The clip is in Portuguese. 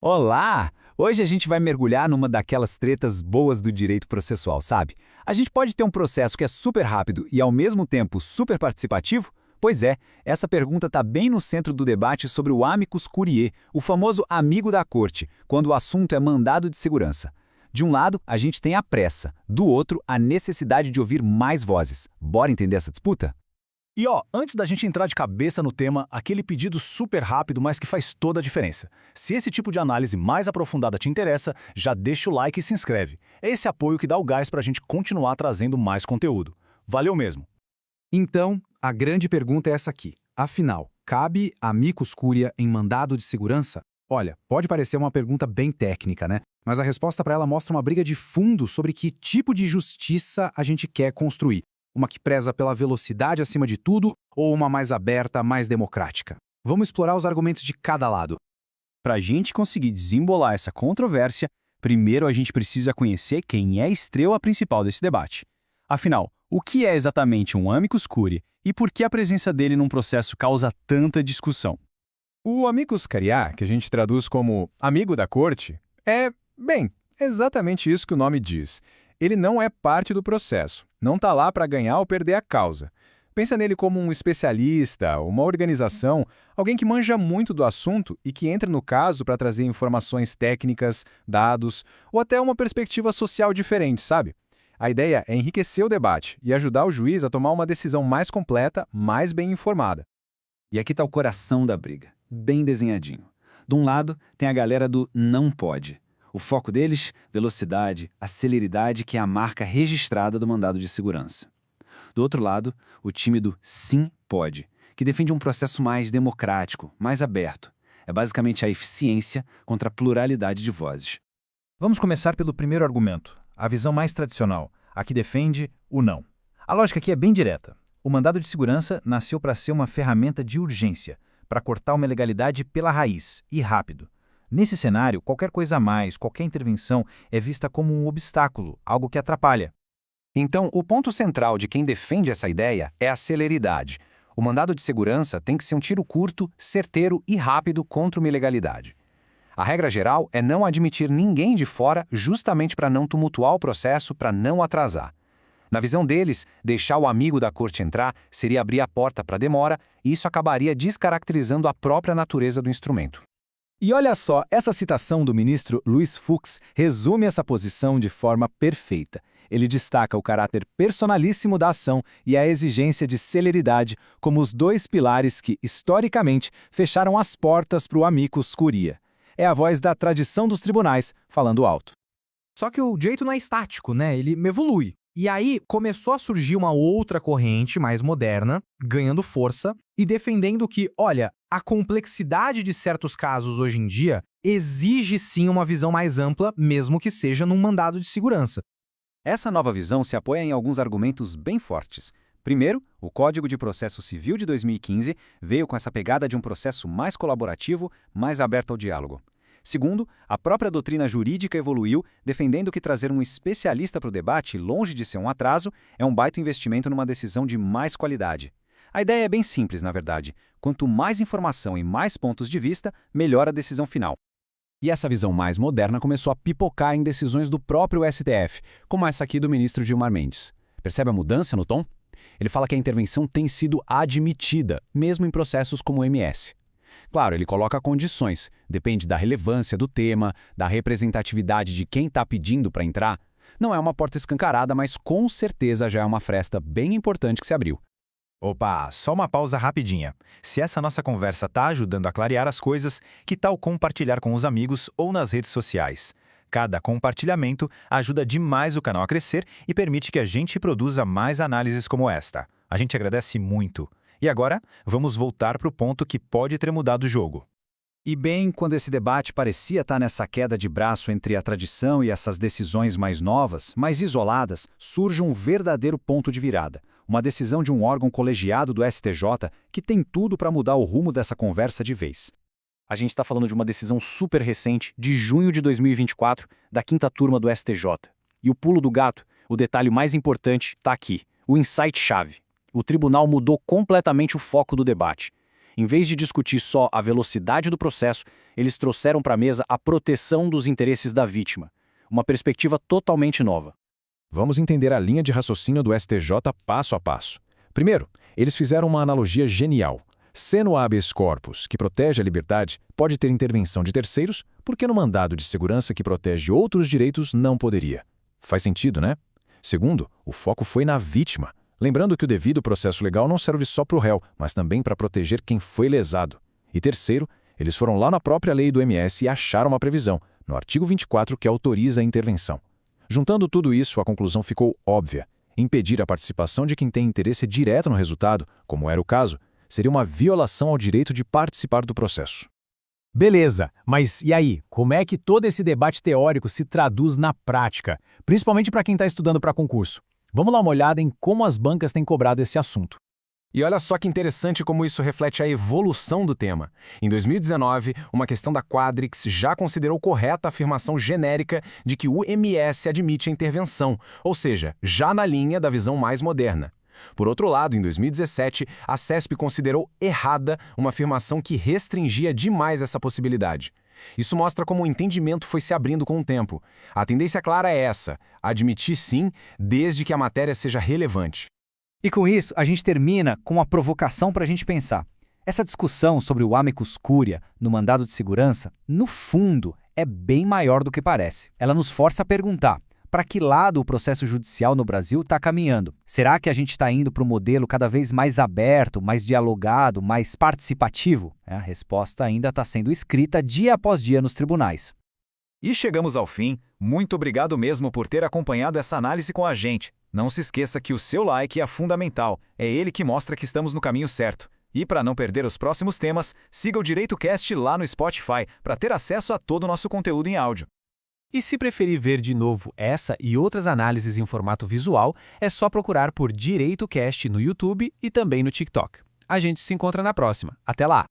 Olá! Hoje a gente vai mergulhar numa daquelas tretas boas do direito processual, sabe? A gente pode ter um processo que é super rápido e ao mesmo tempo super participativo? Pois é, essa pergunta está bem no centro do debate sobre o amicus curiae, o famoso amigo da corte, quando o assunto é mandado de segurança. De um lado, a gente tem a pressa, do outro, a necessidade de ouvir mais vozes. Bora entender essa disputa? E antes da gente entrar de cabeça no tema, aquele pedido super rápido, mas que faz toda a diferença. Se esse tipo de análise mais aprofundada te interessa, já deixa o like e se inscreve. É esse apoio que dá o gás para a gente continuar trazendo mais conteúdo. Valeu mesmo! Então, a grande pergunta é essa aqui. Afinal, cabe amicus curiae em mandado de segurança? Olha, pode parecer uma pergunta bem técnica, né? Mas a resposta para ela mostra uma briga de fundo sobre que tipo de justiça a gente quer construir. Uma que preza pela velocidade acima de tudo ou uma mais aberta, mais democrática? Vamos explorar os argumentos de cada lado. Para a gente conseguir desembolar essa controvérsia, primeiro a gente precisa conhecer quem é a estrela principal desse debate. Afinal, o que é exatamente um amicus curiae e por que a presença dele num processo causa tanta discussão? O amicus curiae, que a gente traduz como amigo da corte, bem, exatamente isso que o nome diz. Ele não é parte do processo, não está lá para ganhar ou perder a causa. Pensa nele como um especialista, uma organização, alguém que manja muito do assunto e que entra no caso para trazer informações técnicas, dados ou até uma perspectiva social diferente, sabe? A ideia é enriquecer o debate e ajudar o juiz a tomar uma decisão mais completa, mais bem informada. E aqui está o coração da briga, bem desenhadinho. De um lado, tem a galera do não pode. O foco deles, velocidade, a celeridade que é a marca registrada do mandado de segurança. Do outro lado, o time do sim pode, que defende um processo mais democrático, mais aberto. É basicamente a eficiência contra a pluralidade de vozes. Vamos começar pelo primeiro argumento, a visão mais tradicional, a que defende o não. A lógica aqui é bem direta. O mandado de segurança nasceu para ser uma ferramenta de urgência, para cortar uma ilegalidade pela raiz, e rápido. Nesse cenário, qualquer coisa a mais, qualquer intervenção é vista como um obstáculo, algo que atrapalha. Então, o ponto central de quem defende essa ideia é a celeridade. O mandado de segurança tem que ser um tiro curto, certeiro e rápido contra uma ilegalidade. A regra geral é não admitir ninguém de fora justamente para não tumultuar o processo, para não atrasar. Na visão deles, deixar o amigo da corte entrar seria abrir a porta para a demora e isso acabaria descaracterizando a própria natureza do instrumento. E olha só, essa citação do ministro Luiz Fux resume essa posição de forma perfeita. Ele destaca o caráter personalíssimo da ação e a exigência de celeridade como os dois pilares que, historicamente, fecharam as portas para o amicus curiae. É a voz da tradição dos tribunais falando alto. Só que o direito não é estático, né? Ele evolui. E aí começou a surgir uma outra corrente mais moderna, ganhando força e defendendo que, olha, a complexidade de certos casos hoje em dia exige sim uma visão mais ampla, mesmo que seja num mandado de segurança. Essa nova visão se apoia em alguns argumentos bem fortes. Primeiro, o Código de Processo Civil de 2015 veio com essa pegada de um processo mais colaborativo, mais aberto ao diálogo. Segundo, a própria doutrina jurídica evoluiu, defendendo que trazer um especialista para o debate, longe de ser um atraso, é um baita investimento numa decisão de mais qualidade. A ideia é bem simples, na verdade. Quanto mais informação e mais pontos de vista, melhor a decisão final. E essa visão mais moderna começou a pipocar em decisões do próprio STF, como essa aqui do ministro Gilmar Mendes. Percebe a mudança no tom? Ele fala que a intervenção tem sido admitida, mesmo em processos como o MS. Claro, ele coloca condições, depende da relevância do tema, da representatividade de quem está pedindo para entrar. Não é uma porta escancarada, mas com certeza já é uma fresta bem importante que se abriu. Opa, só uma pausa rapidinha. Se essa nossa conversa está ajudando a clarear as coisas, que tal compartilhar com os amigos ou nas redes sociais? Cada compartilhamento ajuda demais o canal a crescer e permite que a gente produza mais análises como esta. A gente agradece muito. E agora, vamos voltar para o ponto que pode ter mudado o jogo. E bem, quando esse debate parecia estar nessa queda de braço entre a tradição e essas decisões mais novas, mais isoladas, surge um verdadeiro ponto de virada. Uma decisão de um órgão colegiado do STJ que tem tudo para mudar o rumo dessa conversa de vez. A gente está falando de uma decisão super recente, de junho de 2024, da 5ª turma do STJ. E o pulo do gato, o detalhe mais importante, está aqui, o insight-chave. O tribunal mudou completamente o foco do debate. Em vez de discutir só a velocidade do processo, eles trouxeram para a mesa a proteção dos interesses da vítima. Uma perspectiva totalmente nova. Vamos entender a linha de raciocínio do STJ passo a passo. Primeiro, eles fizeram uma analogia genial. Se no habeas corpus, que protege a liberdade, pode ter intervenção de terceiros, por que no mandado de segurança que protege outros direitos não poderia? Faz sentido, né? Segundo, o foco foi na vítima. Lembrando que o devido processo legal não serve só para o réu, mas também para proteger quem foi lesado. E terceiro, eles foram lá na própria lei do MS e acharam uma previsão, no artigo 24, que autoriza a intervenção. Juntando tudo isso, a conclusão ficou óbvia. Impedir a participação de quem tem interesse direto no resultado, como era o caso, seria uma violação ao direito de participar do processo. Beleza, mas e aí? Como é que todo esse debate teórico se traduz na prática, principalmente para quem está estudando para concurso? Vamos dar uma olhada em como as bancas têm cobrado esse assunto. E olha só que interessante como isso reflete a evolução do tema. Em 2019, uma questão da Quadrix já considerou correta a afirmação genérica de que o MS admite a intervenção, ou seja, já na linha da visão mais moderna. Por outro lado, em 2017, a CESP considerou errada uma afirmação que restringia demais essa possibilidade. Isso mostra como o entendimento foi se abrindo com o tempo. A tendência clara é essa: admitir sim, desde que a matéria seja relevante. E com isso, a gente termina com uma provocação para a gente pensar. Essa discussão sobre o amicus curia no mandado de segurança, no fundo, é bem maior do que parece. Ela nos força a perguntar: para que lado o processo judicial no Brasil está caminhando? Será que a gente está indo para um modelo cada vez mais aberto, mais dialogado, mais participativo? A resposta ainda está sendo escrita dia após dia nos tribunais. E chegamos ao fim. Muito obrigado mesmo por ter acompanhado essa análise com a gente. Não se esqueça que o seu like é fundamental. É ele que mostra que estamos no caminho certo. E para não perder os próximos temas, siga o DireitoCast lá no Spotify para ter acesso a todo o nosso conteúdo em áudio. E se preferir ver de novo essa e outras análises em formato visual, é só procurar por DireitoCast no YouTube e também no TikTok. A gente se encontra na próxima. Até lá!